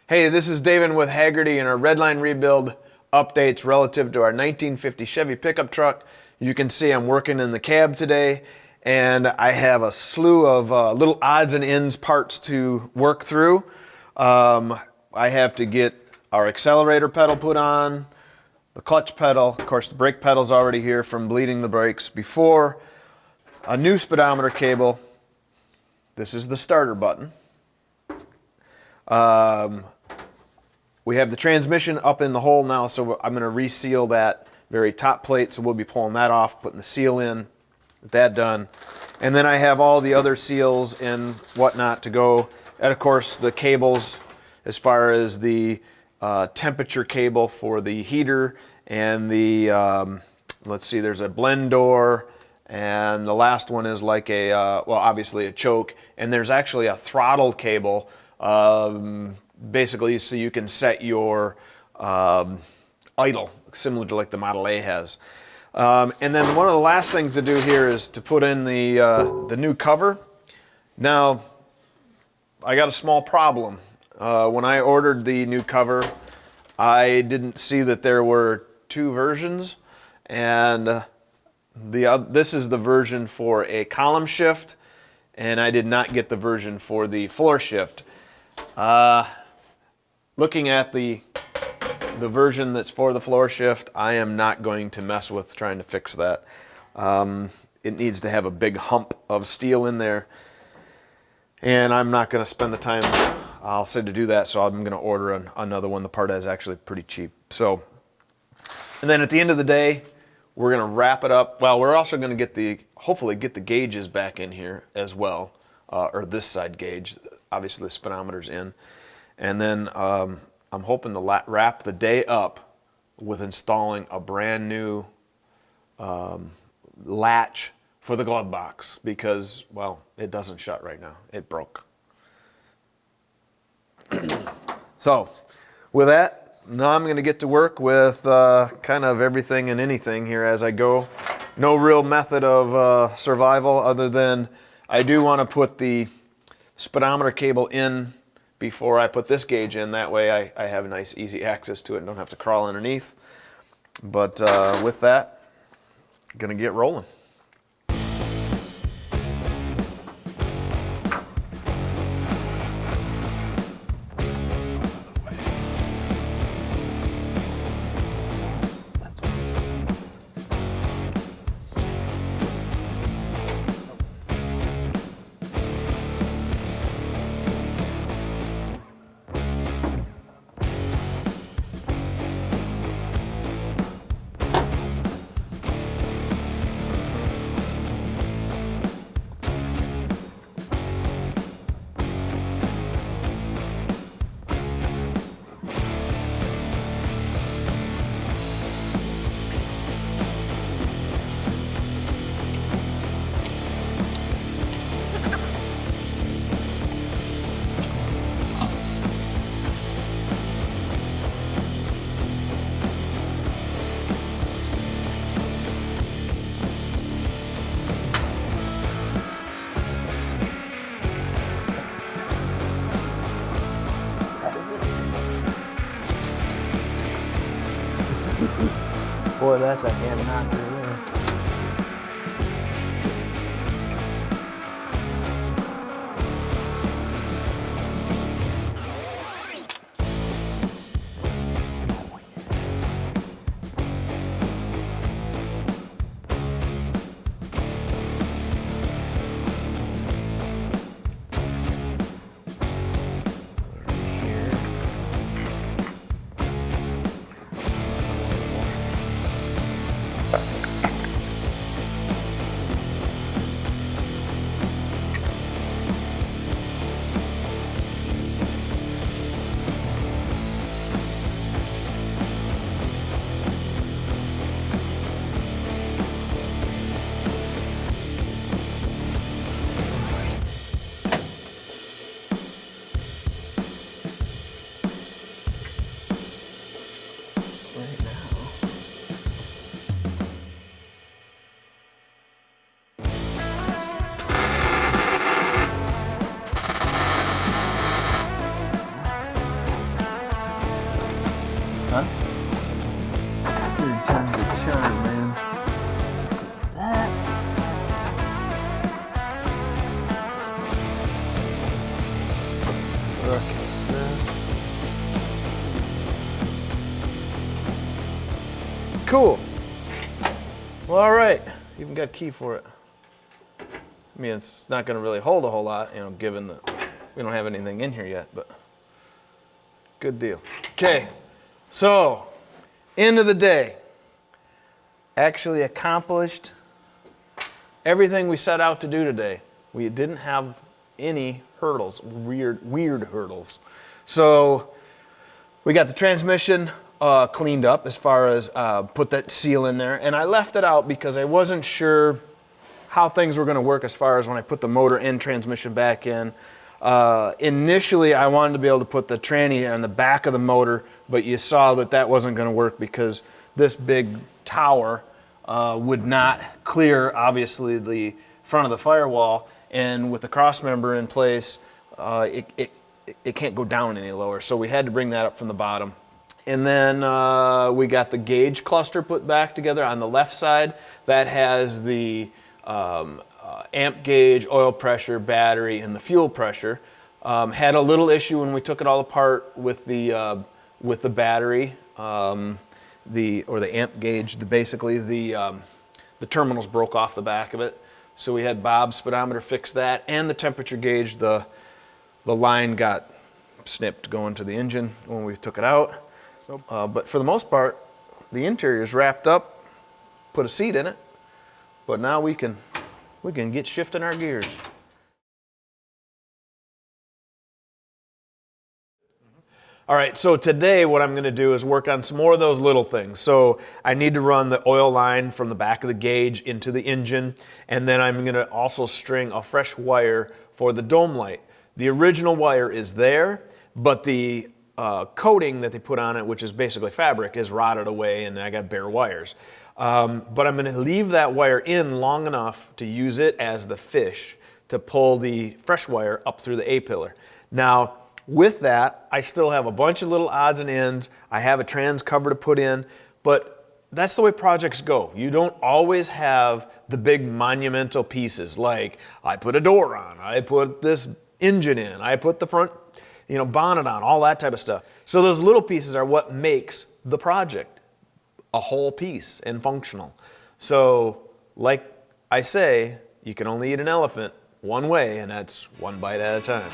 Hey, this is Davin with Hagerty and our Redline rebuild updates relative to our 1950 Chevy pickup truck. You can see I'm working in the cab today, and I have a slew of little odds and ends parts to work through. I have to get our accelerator pedal put on, the clutch pedal, of course the brake pedal's already here from bleeding the brakes before, a new speedometer cable. This is the starter button. We have the transmission up in the hole now, so I'm going to reseal that very top plate, so we'll be pulling that off, putting the seal in, get that done. And then I have all the other seals and whatnot to go. And of course the cables, as far as the temperature cable for the heater and the, let's see, there's a blend door, and the last one is like a, well, obviously a choke, and there's actually a throttle cable, basically so you can set your idle, similar to like the Model A has. And then one of the last things to do here is to put in the new cover. Now, I got a small problem. When I ordered the new cover, I didn't see that there were two versions, and this is the version for a column shift, and I did not get the version for the floor shift. Looking at the version that's for the floor shift, I am not going to mess with trying to fix that. It needs to have a big hump of steel in there, and I'm not going to spend the time, I'll say, to do that, so I'm going to order another one. The part is actually pretty cheap. So, and then at the end of the day, we're going to wrap it up. Well, we're also going to hopefully get the gauges back in here as well, or this side gauge. Obviously the speedometer's in. And then I'm hoping to wrap the day up with installing a brand new latch for the glove box because, well, it doesn't shut right now. It broke. So with that, now I'm going to get to work with kind of everything and anything here as I go. No real method of survival other than I do want to put the speedometer cable in before I put this gauge in. That way I have a nice easy access to it and don't have to crawl underneath. But with that, gonna get rolling. Boy, that's a hand knocker there. Cool. Well, all right. Even got a key for it. I mean, it's not going to really hold a whole lot, you know, given that we don't have anything in here yet, but good deal. Okay, so end of the day, actually accomplished everything we set out to do today. We didn't have any hurdles, weird hurdles. So we got the transmission cleaned up as far as put that seal in there, and I left it out because I wasn't sure how things were going to work as far as when I put the motor and transmission back in. Initially, I wanted to be able to put the tranny on the back of the motor, but you saw that that wasn't going to work because this big tower would not clear, obviously, the front of the firewall, and with the cross member in place, it can't go down any lower, so we had to bring that up from the bottom. And then we got the gauge cluster put back together on the left side. That has the amp gauge, oil pressure, battery, and the fuel pressure. Had a little issue when we took it all apart with the battery, the amp gauge. Basically, the terminals broke off the back of it, so we had Bob's speedometer fix that, and the temperature gauge. The line got snipped going to the engine when we took it out. But for the most part, the interior is wrapped up. Put a seat in it. But now we can get shifting our gears. All right, so today what I'm gonna do is work on some more of those little things. So I need to run the oil line from the back of the gauge into the engine, and then I'm gonna also string a fresh wire for the dome light. The original wire is there, but the coating that they put on it, which is basically fabric, is rotted away, and I got bare wires. But I'm going to leave that wire in long enough to use it as the fish to pull the fresh wire up through the A-pillar. Now, with that, I still have a bunch of little odds and ends. I have a trans cover to put in, but that's the way projects go. You don't always have the big monumental pieces, like I put a door on, I put this engine in, I put the front bonnet on, all that type of stuff. So those little pieces are what makes the project a whole piece and functional. So like I say, you can only eat an elephant one way, and that's one bite at a time.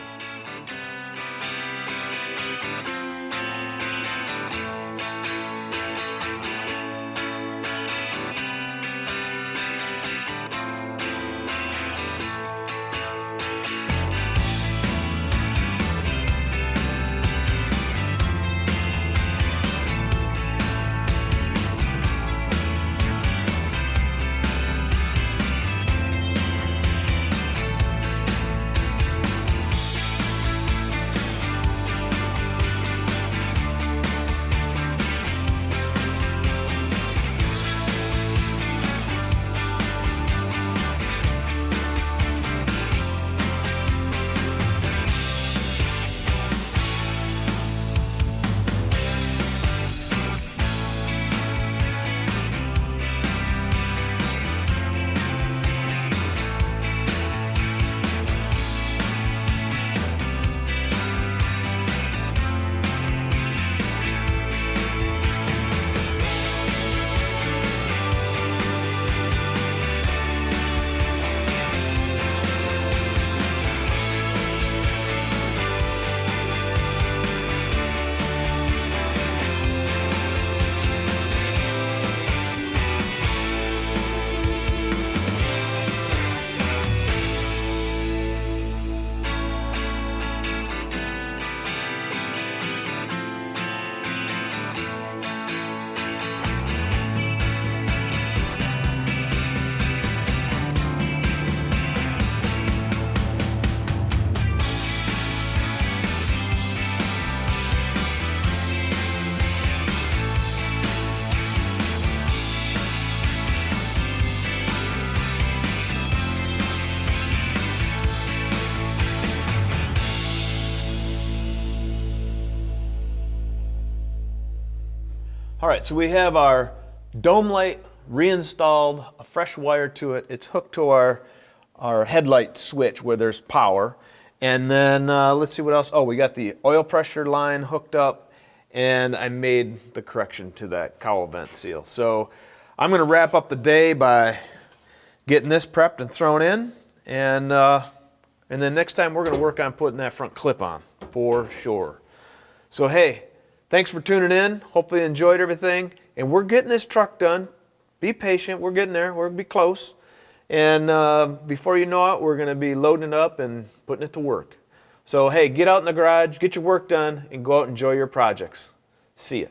All right, so we have our dome light reinstalled, a fresh wire to it. It's hooked to our headlight switch where there's power. And then let's see what else. Oh, we got the oil pressure line hooked up, and I made the correction to that cowl vent seal. So I'm going to wrap up the day by getting this prepped and thrown in, and then next time we're going to work on putting that front clip on for sure. So hey, thanks for tuning in. Hopefully you enjoyed everything, and we're getting this truck done. Be patient, we're getting there, we're going to be close. And before you know it, we're going to be loading it up and putting it to work. So hey, get out in the garage, get your work done, and go out and enjoy your projects. See ya.